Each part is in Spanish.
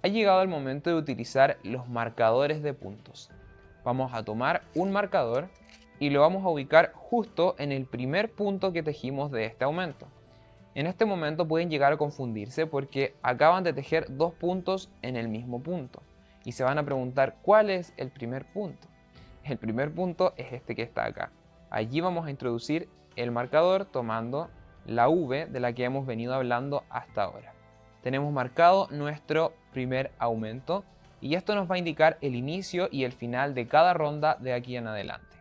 Ha llegado el momento de utilizar los marcadores de puntos. Vamos a tomar un marcador y lo vamos a ubicar justo en el primer punto que tejimos de este aumento. En este momento pueden llegar a confundirse porque acaban de tejer dos puntos en el mismo punto y se van a preguntar ¿cuál es el primer punto? El primer punto es este que está acá. Allí vamos a introducir el marcador tomando la V de la que hemos venido hablando hasta ahora. Tenemos marcado nuestro primer aumento y esto nos va a indicar el inicio y el final de cada ronda de aquí en adelante.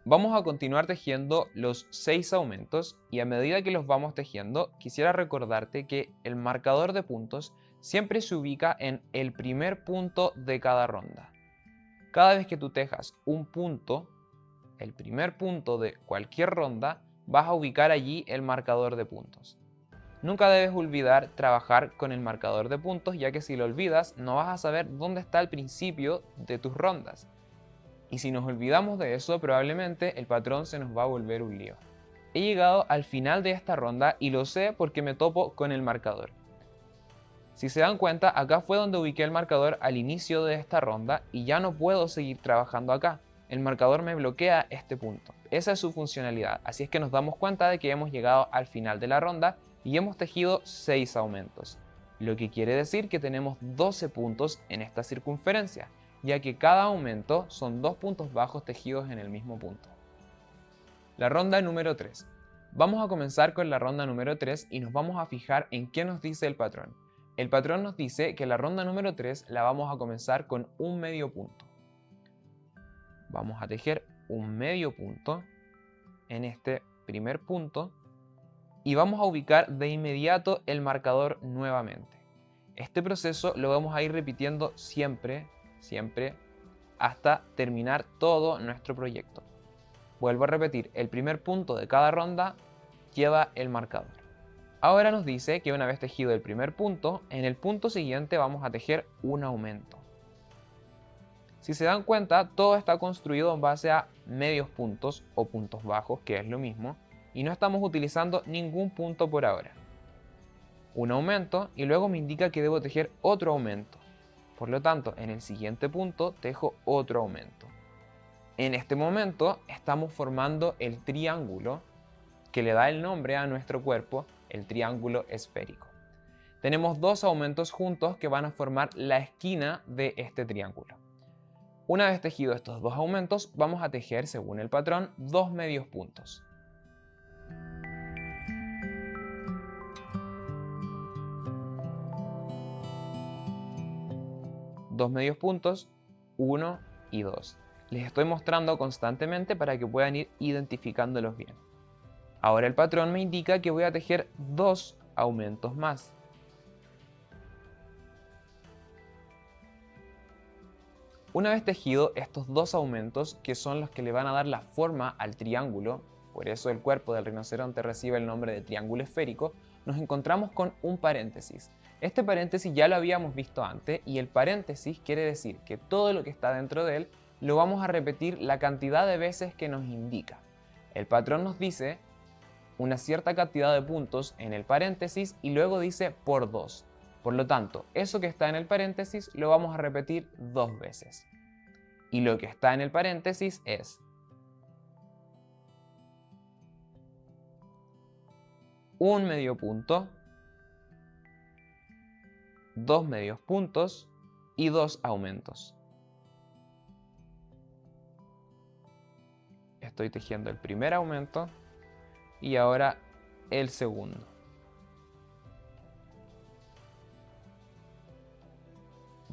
Vamos a continuar tejiendo los 6 aumentos y a medida que los vamos tejiendo, quisiera recordarte que el marcador de puntos siempre se ubica en el primer punto de cada ronda. Cada vez que tú tejas un punto, el primer punto de cualquier ronda, vas a ubicar allí el marcador de puntos. Nunca debes olvidar trabajar con el marcador de puntos, ya que si lo olvidas no vas a saber dónde está el principio de tus rondas. Y si nos olvidamos de eso, probablemente el patrón se nos va a volver un lío. He llegado al final de esta ronda y lo sé porque me topo con el marcador. Si se dan cuenta, acá fue donde ubiqué el marcador al inicio de esta ronda y ya no puedo seguir trabajando acá. El marcador me bloquea este punto. Esa es su funcionalidad, así es que nos damos cuenta de que hemos llegado al final de la ronda y hemos tejido 6 aumentos, lo que quiere decir que tenemos 12 puntos en esta circunferencia, ya que cada aumento son 2 puntos bajos tejidos en el mismo punto. La ronda número 3. Vamos a comenzar con la ronda número 3 y nos vamos a fijar en qué nos dice el patrón. El patrón nos dice que la ronda número 3 la vamos a comenzar con un medio punto. Vamos a tejer un medio punto en este primer punto y vamos a ubicar de inmediato el marcador nuevamente. Este proceso lo vamos a ir repitiendo siempre hasta terminar todo nuestro proyecto. Vuelvo a repetir, el primer punto de cada ronda lleva el marcador. Ahora nos dice que una vez tejido el primer punto, en el punto siguiente vamos a tejer un aumento. Si se dan cuenta, todo está construido en base a medios puntos o puntos bajos, que es lo mismo, y no estamos utilizando ningún punto por ahora. Un aumento y luego me indica que debo tejer otro aumento. Por lo tanto, en el siguiente punto tejo otro aumento. En este momento estamos formando el triángulo que le da el nombre a nuestro cuerpo, el triángulo esférico. Tenemos dos aumentos juntos que van a formar la esquina de este triángulo. Una vez tejido estos dos aumentos, vamos a tejer, según el patrón, dos medios puntos. Dos medios puntos, 1 y 2. Les estoy mostrando constantemente para que puedan ir identificándolos bien. Ahora el patrón me indica que voy a tejer dos aumentos más. Una vez tejido estos dos aumentos, que son los que le van a dar la forma al triángulo, por eso el cuerpo del rinoceronte recibe el nombre de triángulo esférico, nos encontramos con un paréntesis. Este paréntesis ya lo habíamos visto antes y el paréntesis quiere decir que todo lo que está dentro de él lo vamos a repetir la cantidad de veces que nos indica. El patrón nos dice una cierta cantidad de puntos en el paréntesis y luego dice por 2. Por lo tanto, eso que está en el paréntesis lo vamos a repetir 2 veces. Y lo que está en el paréntesis es un medio punto, 2 medios puntos y 2 aumentos. Estoy tejiendo el primer aumento y ahora el segundo.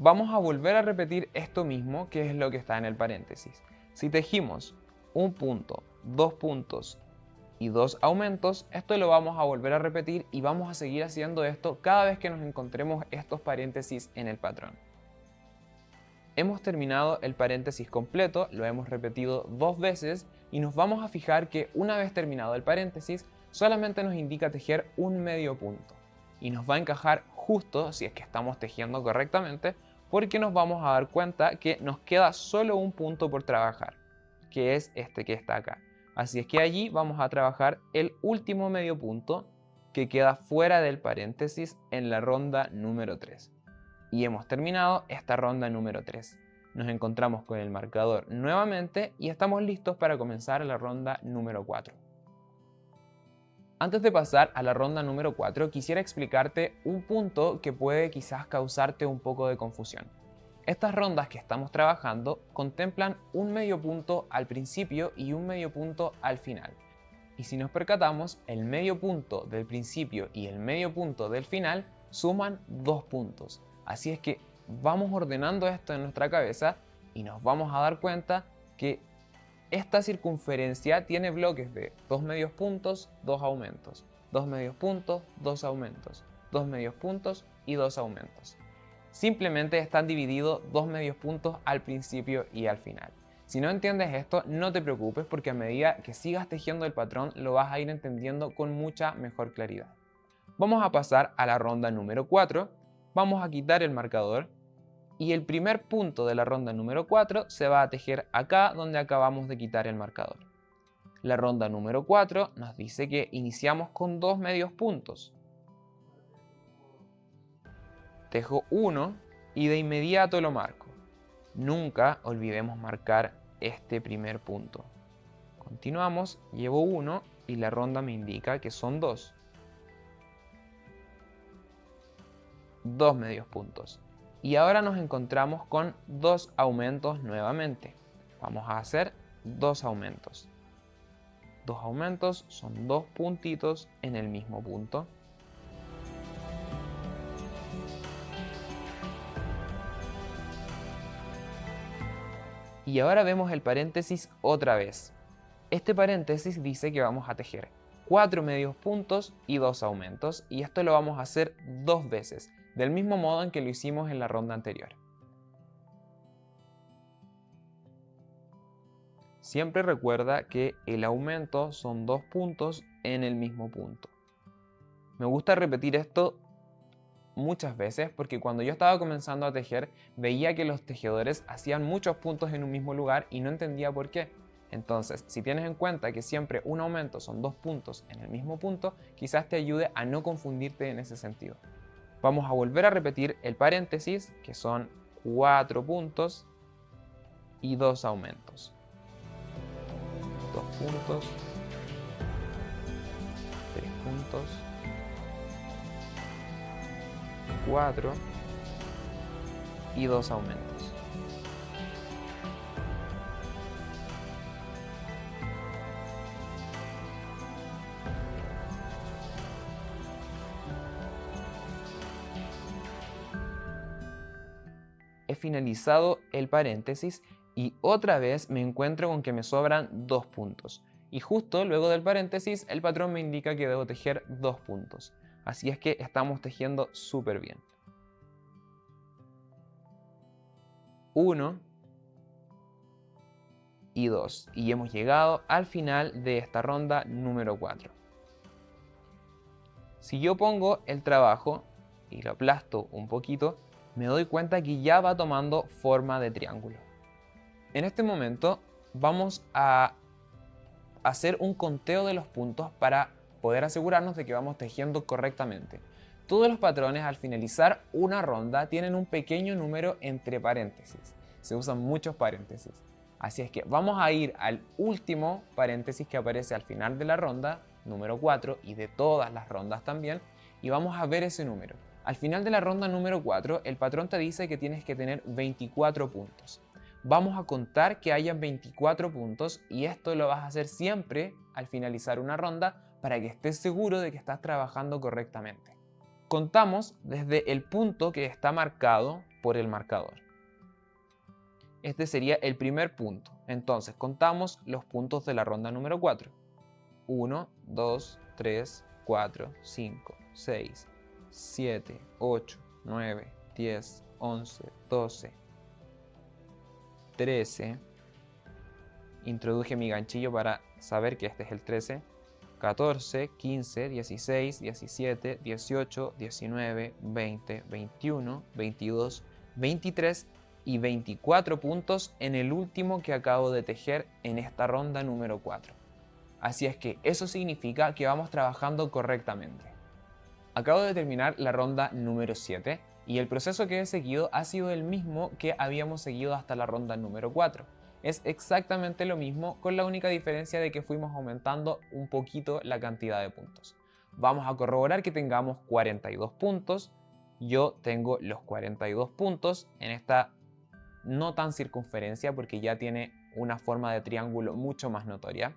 Vamos a volver a repetir esto mismo, que es lo que está en el paréntesis. Si tejimos un punto, 2 puntos y 2 aumentos, esto lo vamos a volver a repetir y vamos a seguir haciendo esto cada vez que nos encontremos estos paréntesis en el patrón. Hemos terminado el paréntesis completo, lo hemos repetido 2 veces y nos vamos a fijar que una vez terminado el paréntesis solamente nos indica tejer un medio punto y nos va a encajar justo si es que estamos tejiendo correctamente, porque nos vamos a dar cuenta que nos queda solo un punto por trabajar, que es este que está acá. Así es que allí vamos a trabajar el último medio punto que queda fuera del paréntesis en la ronda número 3. Y hemos terminado esta ronda número 3. Nos encontramos con el marcador nuevamente y estamos listos para comenzar la ronda número 4. Antes de pasar a la ronda número 4, quisiera explicarte un punto que puede quizás causarte un poco de confusión. Estas rondas que estamos trabajando contemplan un medio punto al principio y un medio punto al final. Y si nos percatamos, el medio punto del principio y el medio punto del final suman 2 puntos. Así es que vamos ordenando esto en nuestra cabeza y nos vamos a dar cuenta que esta circunferencia tiene bloques de 2 medios puntos, 2 aumentos, 2 medios puntos, 2 aumentos, 2 medios puntos y 2 aumentos. Simplemente están divididos 2 medios puntos al principio y al final. Si no entiendes esto, no te preocupes porque a medida que sigas tejiendo el patrón lo vas a ir entendiendo con mucha mejor claridad. Vamos a pasar a la ronda número 4, vamos a quitar el marcador y el primer punto de la ronda número 4 se va a tejer acá donde acabamos de quitar el marcador. La ronda número 4 nos dice que iniciamos con 2 medios puntos. Tejo 1 y de inmediato lo marco. Nunca olvidemos marcar este primer punto. Continuamos, llevo 1 y la ronda me indica que son 2. 2 medios puntos. Y ahora nos encontramos con 2 aumentos nuevamente. Vamos a hacer 2 aumentos. 2 aumentos son 2 puntitos en el mismo punto. Y ahora vemos el paréntesis otra vez. Este paréntesis dice que vamos a tejer 4 medios puntos y 2 aumentos, y esto lo vamos a hacer 2 veces, del mismo modo en que lo hicimos en la ronda anterior. Siempre recuerda que el aumento son 2 puntos en el mismo punto. Me gusta repetir esto muchas veces porque cuando yo estaba comenzando a tejer veía que los tejedores hacían muchos puntos en un mismo lugar y no entendía por qué. Entonces, si tienes en cuenta que siempre un aumento son 2 puntos en el mismo punto, quizás te ayude a no confundirte en ese sentido. Vamos a volver a repetir el paréntesis, que son 4 puntos y 2 aumentos. 2 puntos, 3 puntos, 4 y 2 aumentos. He finalizado el paréntesis y otra vez me encuentro con que me sobran 2 puntos. Y justo luego del paréntesis el patrón me indica que debo tejer 2 puntos. Así es que estamos tejiendo súper bien. 1 y 2. Y hemos llegado al final de esta ronda número 4. Si yo pongo el trabajo y lo aplasto un poquito, me doy cuenta que ya va tomando forma de triángulo. En este momento vamos a hacer un conteo de los puntos para poder asegurarnos de que vamos tejiendo correctamente. Todos los patrones al finalizar una ronda tienen un pequeño número entre paréntesis. Se usan muchos paréntesis. Así es que vamos a ir al último paréntesis que aparece al final de la ronda, número 4, y de todas las rondas también, y vamos a ver ese número. Al final de la ronda número 4, el patrón te dice que tienes que tener 24 puntos. Vamos a contar que hayan 24 puntos y esto lo vas a hacer siempre al finalizar una ronda para que estés seguro de que estás trabajando correctamente. Contamos desde el punto que está marcado por el marcador. Este sería el primer punto. Entonces contamos los puntos de la ronda número 4. 1, 2, 3, 4, 5, 6, 7, 8, 9, 10, 11, 12, 13. Introduje mi ganchillo para saber que este es el 13. 14, 15, 16, 17, 18, 19, 20, 21, 22, 23 y 24 puntos en el último que acabo de tejer en esta ronda número 4. Así es que eso significa que vamos trabajando correctamente. Acabo de terminar la ronda número 7 Y el proceso que he seguido ha sido el mismo que habíamos seguido hasta la ronda número 4. Es exactamente lo mismo, con la única diferencia de que fuimos aumentando un poquito la cantidad de puntos. Vamos a corroborar que tengamos 42 puntos. Yo tengo los 42 puntos en esta no tan circunferencia porque ya tiene una forma de triángulo mucho más notoria.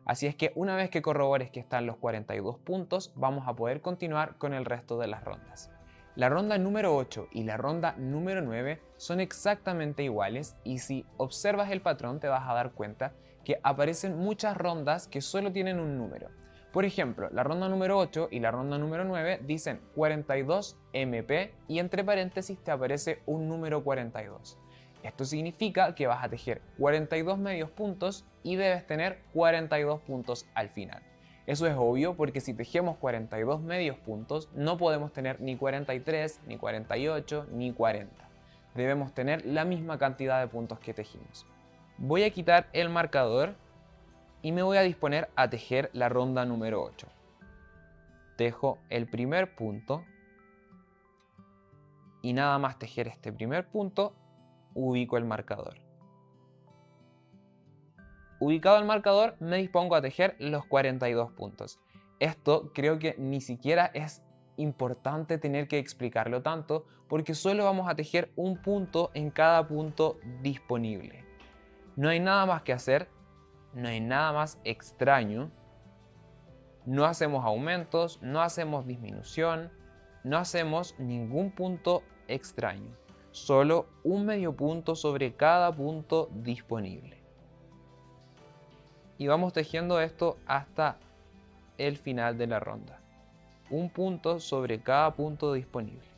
Así es que una vez que corrobores que están los 42 puntos, vamos a poder continuar con el resto de las rondas. La ronda número 8 y la ronda número 9 son exactamente iguales, y si observas el patrón te vas a dar cuenta que aparecen muchas rondas que solo tienen un número. Por ejemplo, la ronda número 8 y la ronda número 9 dicen 42 MP y entre paréntesis te aparece un número 42. Esto significa que vas a tejer 42 medios puntos y debes tener 42 puntos al final. Eso es obvio porque si tejemos 42 medios puntos no podemos tener ni 43, ni 48, ni 40. Debemos tener la misma cantidad de puntos que tejimos. Voy a quitar el marcador y me voy a disponer a tejer la ronda número 8. Tejo el primer punto y nada más tejer este primer punto, ubico el marcador. Ubicado el marcador, me dispongo a tejer los 42 puntos. Esto creo que ni siquiera es importante tener que explicarlo tanto, porque solo vamos a tejer un punto en cada punto disponible. No hay nada más que hacer, no hay nada más extraño. No hacemos aumentos, no hacemos disminución, no hacemos ningún punto extraño. Solo un medio punto sobre cada punto disponible. Y vamos tejiendo esto hasta el final de la ronda. Un punto sobre cada punto disponible.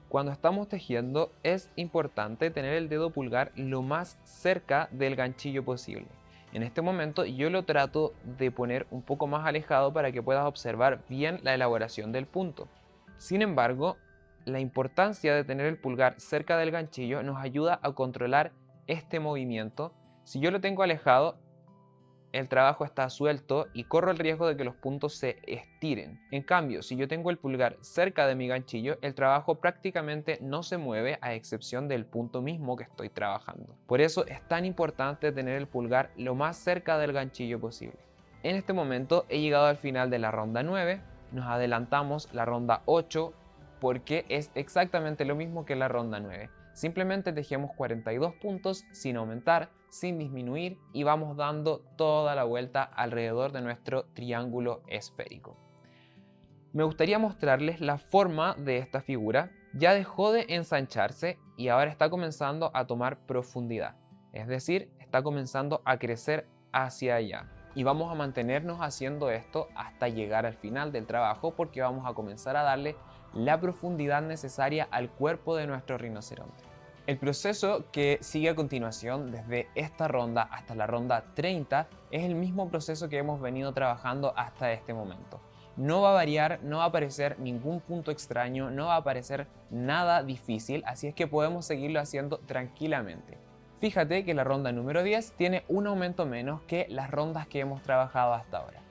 Cuando estamos tejiendo es importante tener el dedo pulgar lo más cerca del ganchillo posible. En este momento yo lo trato de poner un poco más alejado para que puedas observar bien la elaboración del punto. Sin embargo, la importancia de tener el pulgar cerca del ganchillo nos ayuda a controlar este movimiento. Si yo lo tengo alejado, el trabajo está suelto y corro el riesgo de que los puntos se estiren. En cambio, si yo tengo el pulgar cerca de mi ganchillo, el trabajo prácticamente no se mueve a excepción del punto mismo que estoy trabajando. Por eso es tan importante tener el pulgar lo más cerca del ganchillo posible. En este momento he llegado al final de la ronda 9, nos adelantamos la ronda 8 porque es exactamente lo mismo que la ronda 9. Simplemente tejemos 42 puntos sin aumentar, sin disminuir y vamos dando toda la vuelta alrededor de nuestro triángulo esférico. Me gustaría mostrarles la forma de esta figura. Ya dejó de ensancharse y ahora está comenzando a tomar profundidad. Es decir, está comenzando a crecer hacia allá. Y vamos a mantenernos haciendo esto hasta llegar al final del trabajo porque vamos a comenzar a darle la profundidad necesaria al cuerpo de nuestro rinoceronte. El proceso que sigue a continuación desde esta ronda hasta la ronda 30 es el mismo proceso que hemos venido trabajando hasta este momento. No va a variar, no va a aparecer ningún punto extraño, no va a aparecer nada difícil, así es que podemos seguirlo haciendo tranquilamente. Fíjate que la ronda número 10 tiene un aumento menos que las rondas que hemos trabajado hasta ahora.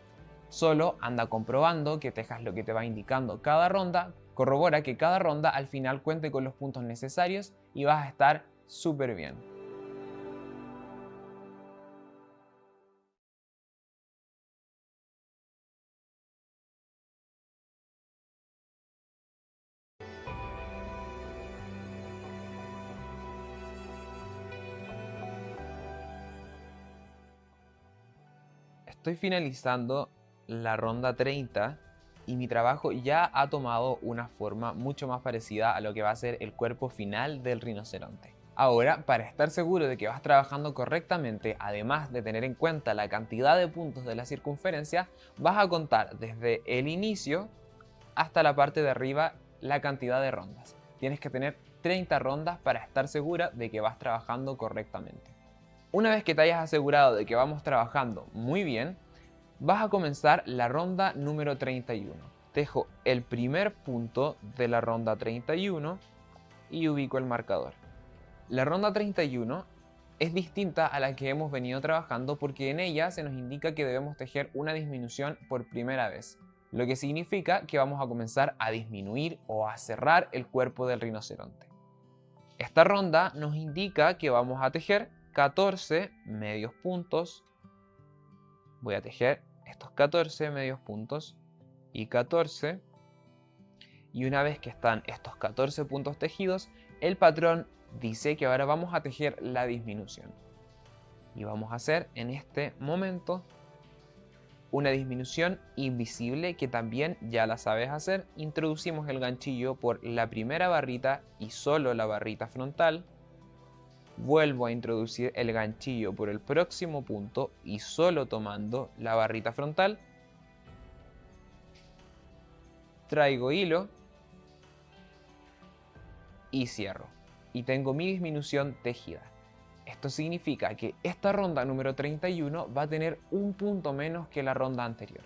Solo anda comprobando que tejas lo que te va indicando cada ronda, corrobora que cada ronda al final cuente con los puntos necesarios y vas a estar súper bien. Estoy finalizando la ronda 30 y mi trabajo ya ha tomado una forma mucho más parecida a lo que va a ser el cuerpo final del rinoceronte. Ahora, para estar seguro de que vas trabajando correctamente, además de tener en cuenta la cantidad de puntos de la circunferencia, vas a contar desde el inicio hasta la parte de arriba la cantidad de rondas. Tienes que tener 30 rondas para estar segura de que vas trabajando correctamente. Una vez que te hayas asegurado de que vamos trabajando muy bien, vas a comenzar la ronda número 31. Tejo el primer punto de la ronda 31 y ubico el marcador. La ronda 31 es distinta a la que hemos venido trabajando porque en ella se nos indica que debemos tejer una disminución por primera vez. lo que significa que vamos a comenzar a disminuir o a cerrar el cuerpo del rinoceronte. Esta ronda nos indica que vamos a tejer 14 medios puntos. Voy a tejer estos 14 medios puntos y 14. Y una vez que están estos 14 puntos tejidos, el patrón dice que ahora vamos a tejer la disminución. Y vamos a hacer en este momento una disminución invisible que también ya la sabes hacer. Introducimos el ganchillo por la primera barrita y solo la barrita frontal. Vuelvo a introducir el ganchillo por el próximo punto y solo tomando la barrita frontal. Traigo hilo y cierro. Y tengo mi disminución tejida. Esto significa que esta ronda número 31 va a tener un punto menos que la ronda anterior.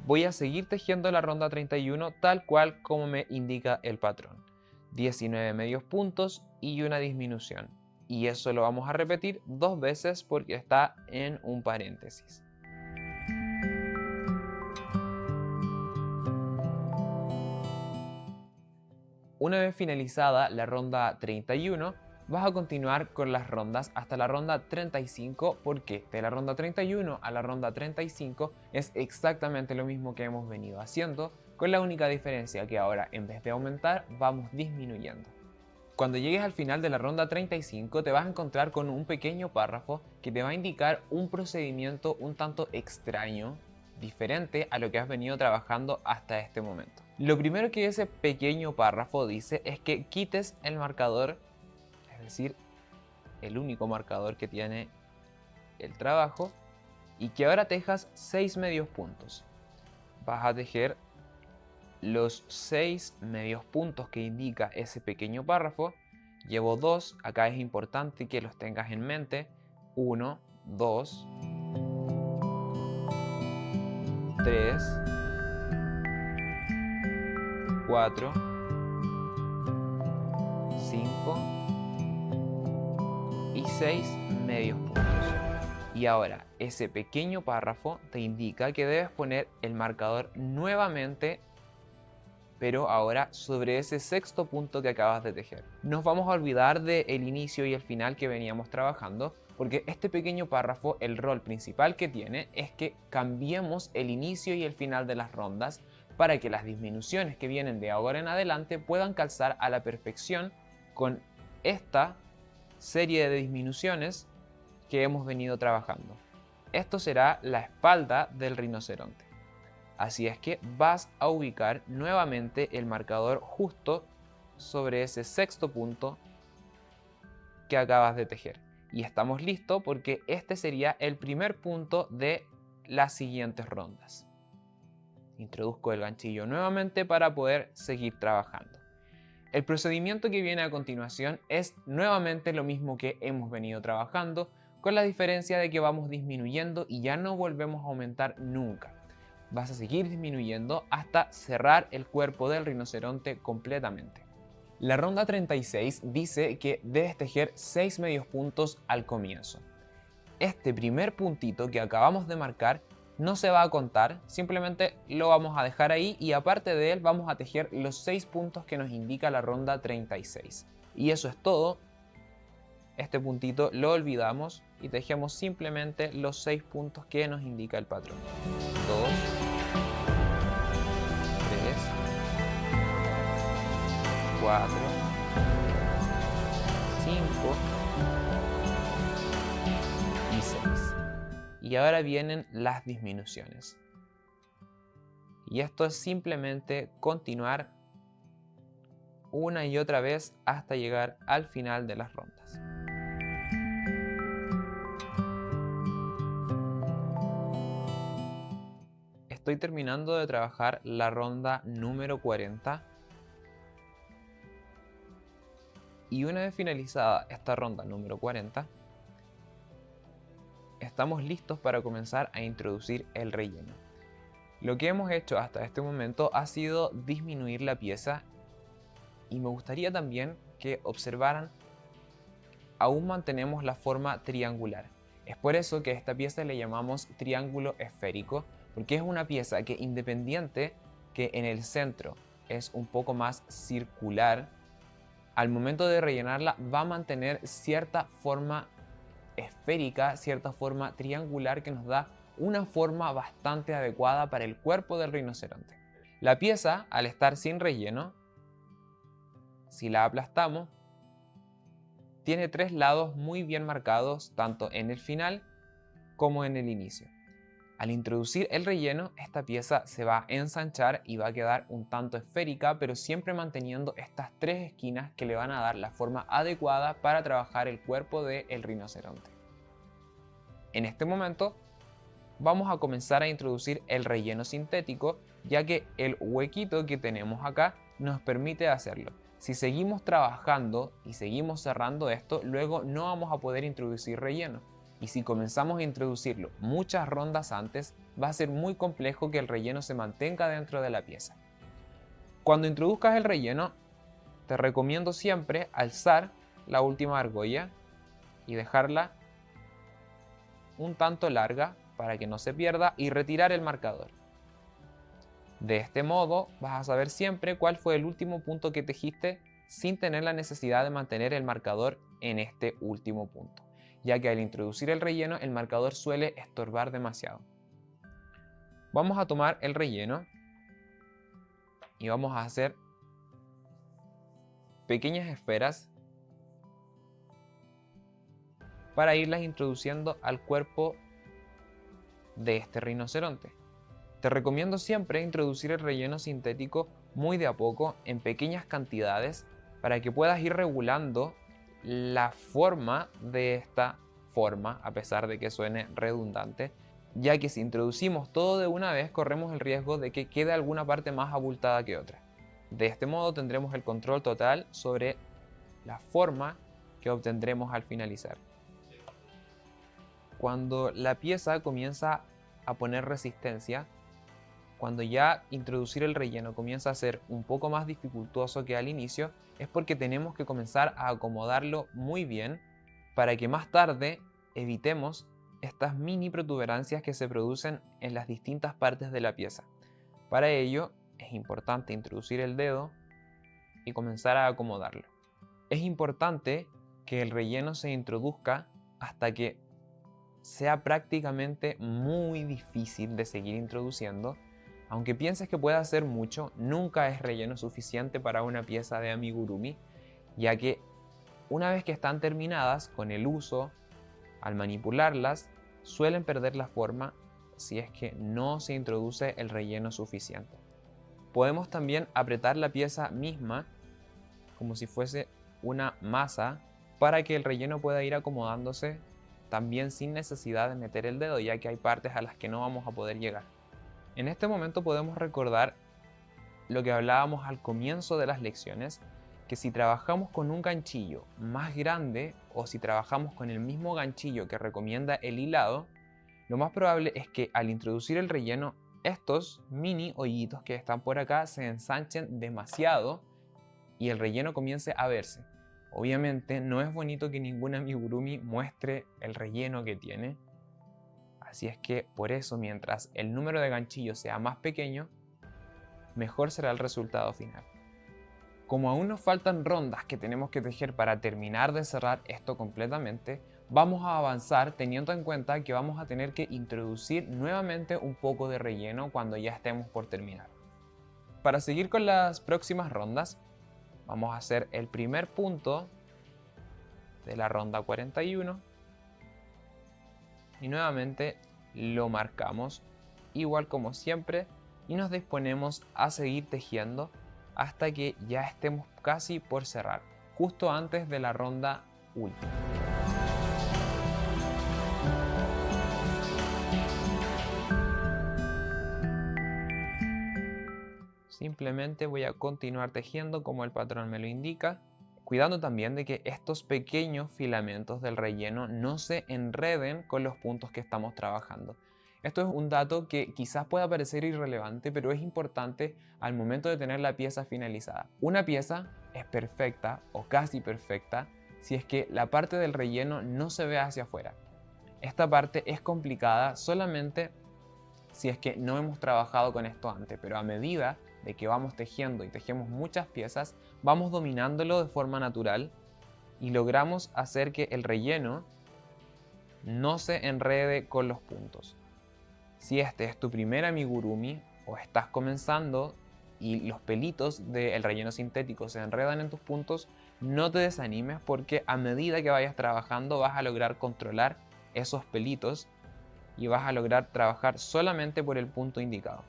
Voy a seguir tejiendo la ronda 31 tal cual como me indica el patrón. 19 medios puntos y una disminución. Y eso lo vamos a repetir 2 veces porque está en un paréntesis. Una vez finalizada la ronda 31, vas a continuar con las rondas hasta la ronda 35, porque de la ronda 31 a la ronda 35 es exactamente lo mismo que hemos venido haciendo, con la única diferencia que ahora en vez de aumentar vamos disminuyendo. Cuando llegues al final de la ronda 35 te vas a encontrar con un pequeño párrafo que te va a indicar un procedimiento un tanto extraño, diferente a lo que has venido trabajando hasta este momento. Lo primero que ese pequeño párrafo dice es que quites el marcador, es decir, el único marcador que tiene el trabajo, y que ahora tejas 6 medios puntos. Vas a tejer los 6 medios puntos que indica ese pequeño párrafo. Llevo 2, acá es importante que los tengas en mente. 1, 2, 3, 4, 5 y 6 medios puntos. Y ahora, ese pequeño párrafo te indica que debes poner el marcador nuevamente, pero ahora sobre ese sexto punto que acabas de tejer. Nos vamos a olvidar del inicio y el final que veníamos trabajando, porque este pequeño párrafo, el rol principal que tiene es que cambiemos el inicio y el final de las rondas para que las disminuciones que vienen de ahora en adelante puedan calzar a la perfección con esta serie de disminuciones que hemos venido trabajando. Esto será la espalda del rinoceronte. Así es que vas a ubicar nuevamente el marcador justo sobre ese sexto punto que acabas de tejer. Y estamos listos porque este sería el primer punto de las siguientes rondas. Introduzco el ganchillo nuevamente para poder seguir trabajando. El procedimiento que viene a continuación es nuevamente lo mismo que hemos venido trabajando, con la diferencia de que vamos disminuyendo y ya no volvemos a aumentar nunca. Vas a seguir disminuyendo hasta cerrar el cuerpo del rinoceronte completamente. La ronda 36 dice que debes tejer 6 medios puntos al comienzo. Este primer puntito que acabamos de marcar no se va a contar, simplemente lo vamos a dejar ahí y aparte de él vamos a tejer los 6 puntos que nos indica la ronda 36. Y eso es todo. Este puntito lo olvidamos y tejemos simplemente los 6 puntos que nos indica el patrón. 2, 3, 4, 5 y 6. Y ahora vienen las disminuciones. Y esto es simplemente continuar una y otra vez hasta llegar al final de las rondas. Estoy terminando de trabajar la ronda número 40. Y una vez finalizada esta ronda número 40, estamos listos para comenzar a introducir el relleno. Lo que hemos hecho hasta este momento ha sido disminuir la pieza y me gustaría también que observaran, aún mantenemos la forma triangular. Es por eso que a esta pieza le llamamos triángulo esférico, porque es una pieza que, independiente que en el centro es un poco más circular, al momento de rellenarla va a mantener cierta forma esférica, cierta forma triangular que nos da una forma bastante adecuada para el cuerpo del rinoceronte. La pieza, al estar sin relleno, si la aplastamos, tiene 3 lados muy bien marcados tanto en el final como en el inicio. Al introducir el relleno, esta pieza se va a ensanchar y va a quedar un tanto esférica, pero siempre manteniendo estas 3 esquinas que le van a dar la forma adecuada para trabajar el cuerpo del rinoceronte. En este momento vamos a comenzar a introducir el relleno sintético, ya que el huequito que tenemos acá nos permite hacerlo. Si seguimos trabajando y seguimos cerrando esto, luego no vamos a poder introducir relleno. Y si comenzamos a introducirlo muchas rondas antes, va a ser muy complejo que el relleno se mantenga dentro de la pieza. Cuando introduzcas el relleno, te recomiendo siempre alzar la última argolla y dejarla un tanto larga para que no se pierda y retirar el marcador. De este modo vas a saber siempre cuál fue el último punto que tejiste sin tener la necesidad de mantener el marcador en este último punto, ya que al introducir el relleno el marcador suele estorbar demasiado. Vamos a tomar el relleno y vamos a hacer pequeñas esferas para irlas introduciendo al cuerpo de este rinoceronte. Te recomiendo siempre introducir el relleno sintético muy de a poco, en pequeñas cantidades, para que puedas ir regulando la forma de esta forma, a pesar de que suene redundante, ya que si introducimos todo de una vez corremos el riesgo de que quede alguna parte más abultada que otra. De este modo tendremos el control total sobre la forma que obtendremos al finalizar. Cuando la pieza comienza a poner resistencia, cuando ya introducir el relleno comienza a ser un poco más dificultoso que al inicio, es porque tenemos que comenzar a acomodarlo muy bien para que más tarde evitemos estas mini protuberancias que se producen en las distintas partes de la pieza. Para ello es importante introducir el dedo y comenzar a acomodarlo. Es importante que el relleno se introduzca hasta que sea prácticamente muy difícil de seguir introduciendo. Aunque pienses que puede hacer mucho, nunca es relleno suficiente para una pieza de amigurumi, ya que una vez que están terminadas con el uso, al manipularlas, suelen perder la forma si es que no se introduce el relleno suficiente. Podemos también apretar la pieza misma como si fuese una masa para que el relleno pueda ir acomodándose también sin necesidad de meter el dedo, ya que hay partes a las que no vamos a poder llegar. En este momento podemos recordar lo que hablábamos al comienzo de las lecciones, que si trabajamos con un ganchillo más grande o si trabajamos con el mismo ganchillo que recomienda el hilado, lo más probable es que al introducir el relleno, estos mini hoyitos que están por acá se ensanchen demasiado y el relleno comience a verse. Obviamente no es bonito que ningún amigurumi muestre el relleno que tiene, así es que por eso mientras el número de ganchillos sea más pequeño, mejor será el resultado final. Como aún nos faltan rondas que tenemos que tejer para terminar de cerrar esto completamente, vamos a avanzar teniendo en cuenta que vamos a tener que introducir nuevamente un poco de relleno cuando ya estemos por terminar. Para seguir con las próximas rondas, vamos a hacer el primer punto de la ronda 41 y nuevamente lo marcamos igual como siempre y nos disponemos a seguir tejiendo hasta que ya estemos casi por cerrar, justo antes de la ronda última. Simplemente voy a continuar tejiendo como el patrón me lo indica, cuidando también de que estos pequeños filamentos del relleno no se enreden con los puntos que estamos trabajando. Esto es un dato que quizás pueda parecer irrelevante, pero es importante al momento de tener la pieza finalizada. Una pieza es perfecta o casi perfecta si es que la parte del relleno no se ve hacia afuera. Esta parte es complicada solamente si es que no hemos trabajado con esto antes, pero a medida de que vamos tejiendo y tejemos muchas piezas, vamos dominándolo de forma natural y logramos hacer que el relleno no se enrede con los puntos. Si este es tu primer amigurumi o estás comenzando y los pelitos del relleno sintético se enredan en tus puntos, no te desanimes porque a medida que vayas trabajando vas a lograr controlar esos pelitos y vas a lograr trabajar solamente por el punto indicado.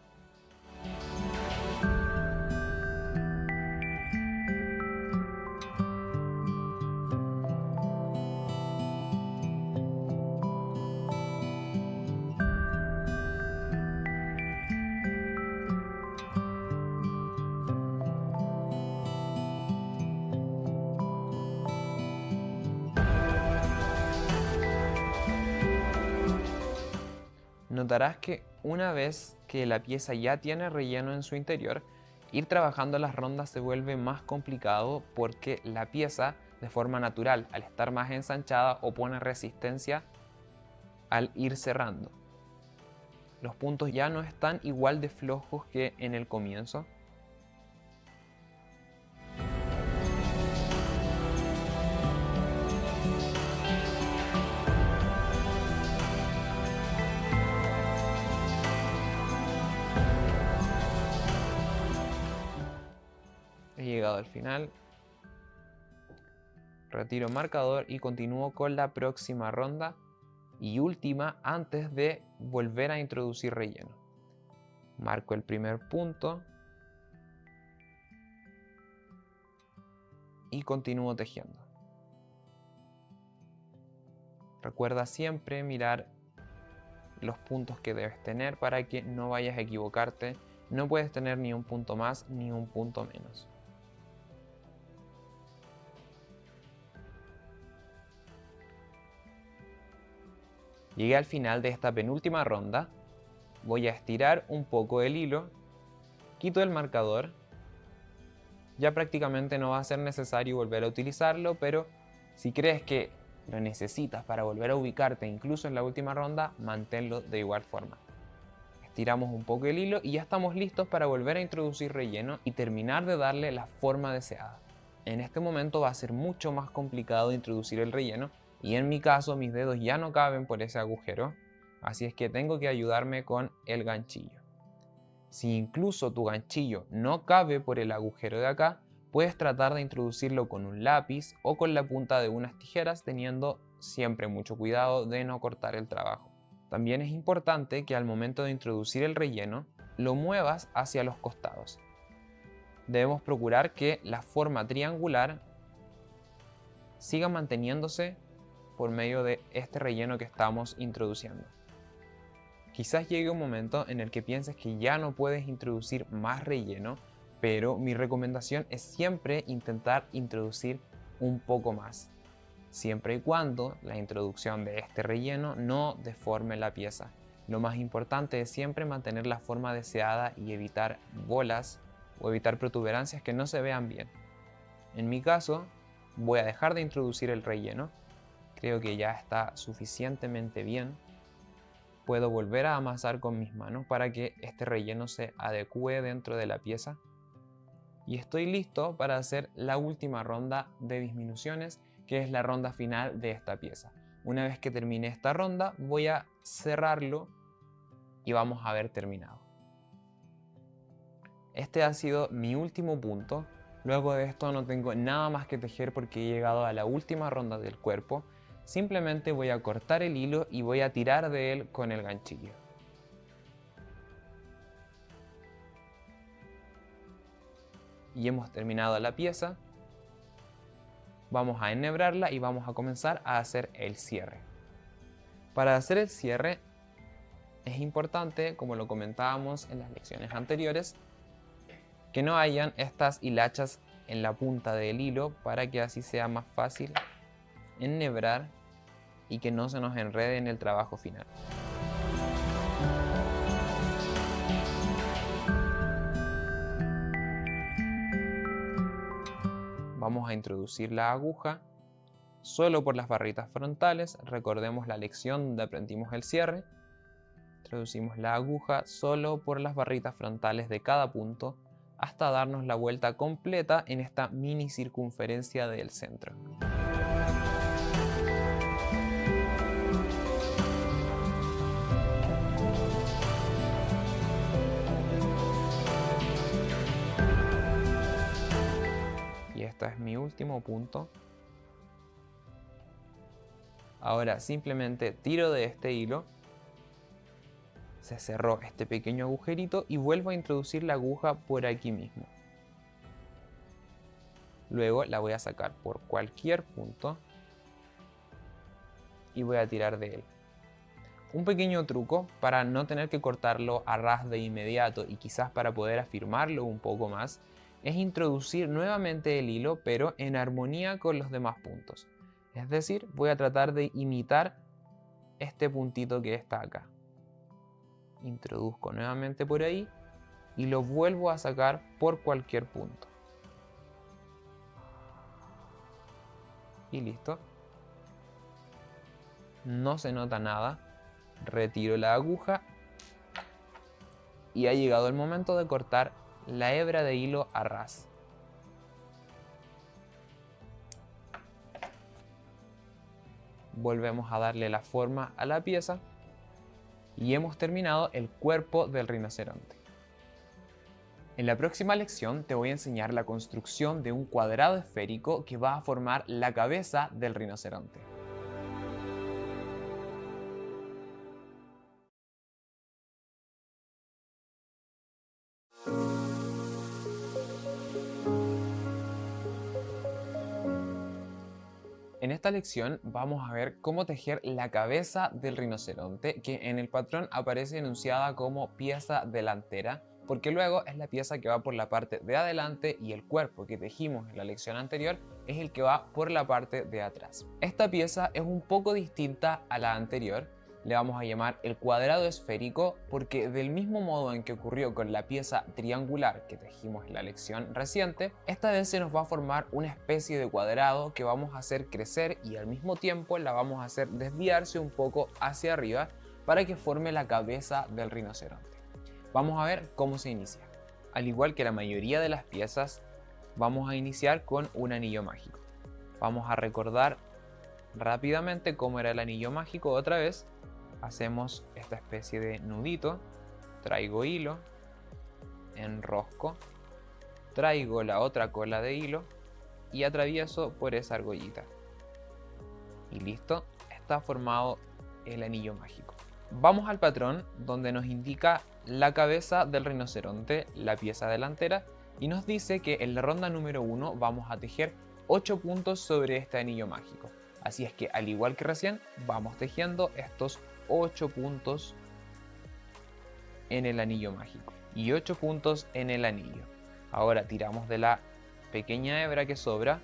Notarás que una vez que la pieza ya tiene relleno en su interior, ir trabajando las rondas se vuelve más complicado porque la pieza, de forma natural, al estar más ensanchada, opone resistencia al ir cerrando. Los puntos ya no están igual de flojos que en el comienzo. He llegado al final, retiro marcador y continúo con la próxima ronda y última antes de volver a introducir relleno. Marco el primer punto y continúo tejiendo. Recuerda siempre mirar los puntos que debes tener para que no vayas a equivocarte. No puedes tener ni un punto más ni un punto menos. Llegué al final de esta penúltima ronda. Voy a estirar un poco el hilo, quito el marcador. Ya prácticamente no va a ser necesario volver a utilizarlo, pero si crees que lo necesitas para volver a ubicarte incluso en la última ronda, manténlo de igual forma. Estiramos un poco el hilo y ya estamos listos para volver a introducir relleno y terminar de darle la forma deseada. En este momento va a ser mucho más complicado introducir el relleno y en mi caso mis dedos ya no caben por ese agujero, así es que tengo que ayudarme con el ganchillo. Si incluso tu ganchillo no cabe por el agujero de acá, puedes tratar de introducirlo con un lápiz o con la punta de unas tijeras, teniendo siempre mucho cuidado de no cortar el trabajo. También es importante que al momento de introducir el relleno, lo muevas hacia los costados. Debemos procurar que la forma triangular siga manteniéndose por medio de este relleno que estamos introduciendo. Quizás llegue un momento en el que pienses que ya no puedes introducir más relleno, pero mi recomendación es siempre intentar introducir un poco más, siempre y cuando la introducción de este relleno no deforme la pieza. Lo más importante es siempre mantener la forma deseada y evitar bolas o evitar protuberancias que no se vean bien. En mi caso, voy a dejar de introducir el relleno. Creo que ya está suficientemente bien. Puedo volver a amasar con mis manos para que este relleno se adecue dentro de la pieza. Y estoy listo para hacer la última ronda de disminuciones, que es la ronda final de esta pieza. Una vez que termine esta ronda, voy a cerrarlo y vamos a haber terminado. Este ha sido mi último punto. Luego de esto no tengo nada más que tejer porque he llegado a la última ronda del cuerpo. Simplemente voy a cortar el hilo y voy a tirar de él con el ganchillo. Y hemos terminado la pieza. Vamos a enhebrarla y vamos a comenzar a hacer el cierre. Para hacer el cierre es importante, como lo comentábamos en las lecciones anteriores, que no hayan estas hilachas en la punta del hilo para que así sea más fácil enhebrar y que no se nos enrede en el trabajo final. Vamos a introducir la aguja solo por las barritas frontales. Recordemos la lección donde aprendimos el cierre. introducimos la aguja solo por las barritas frontales de cada punto hasta darnos la vuelta completa en esta mini circunferencia del centro. Y este es mi último punto. Ahora simplemente tiro de este hilo, se cerró este pequeño agujerito y vuelvo a introducir la aguja por aquí mismo. Luego la voy a sacar por cualquier punto y voy a tirar de él. Un pequeño truco para no tener que cortarlo a ras de inmediato y quizás para poder afirmarlo un poco más es introducir nuevamente el hilo pero en armonía con los demás puntos. Es decir, voy a tratar de imitar este puntito que está acá. Introduzco nuevamente por ahí y lo vuelvo a sacar por cualquier punto. Y listo. No se nota nada. Retiro la aguja y ha llegado el momento de cortar la hebra de hilo a ras. Volvemos a darle la forma a la pieza y hemos terminado el cuerpo del rinoceronte. En la próxima lección te voy a enseñar la construcción de un cuadrado esférico que va a formar la cabeza del rinoceronte. En esta lección vamos a ver cómo tejer la cabeza del rinoceronte, que en el patrón aparece enunciada como pieza delantera, porque luego es la pieza que va por la parte de adelante y el cuerpo que tejimos en la lección anterior es el que va por la parte de atrás. Esta pieza es un poco distinta a la anterior. Le vamos a llamar el cuadrado esférico porque del mismo modo en que ocurrió con la pieza triangular que tejimos en la lección reciente, esta vez se nos va a formar una especie de cuadrado que vamos a hacer crecer y al mismo tiempo la vamos a hacer desviarse un poco hacia arriba para que forme la cabeza del rinoceronte. Vamos a ver cómo se inicia. Al igual que la mayoría de las piezas, vamos a iniciar con un anillo mágico. Vamos a recordar rápidamente cómo era el anillo mágico otra vez. Hacemos esta especie de nudito, traigo hilo, enrosco, traigo la otra cola de hilo y atravieso por esa argollita. Y listo, está formado el anillo mágico. Vamos al patrón donde nos indica la cabeza del rinoceronte, la pieza delantera, y nos dice que en la ronda número 1 vamos a tejer 8 puntos sobre este anillo mágico. Así es que al igual que recién, vamos tejiendo estos 8 puntos en el anillo mágico y 8 puntos en el anillo. Ahora tiramos de la pequeña hebra que sobra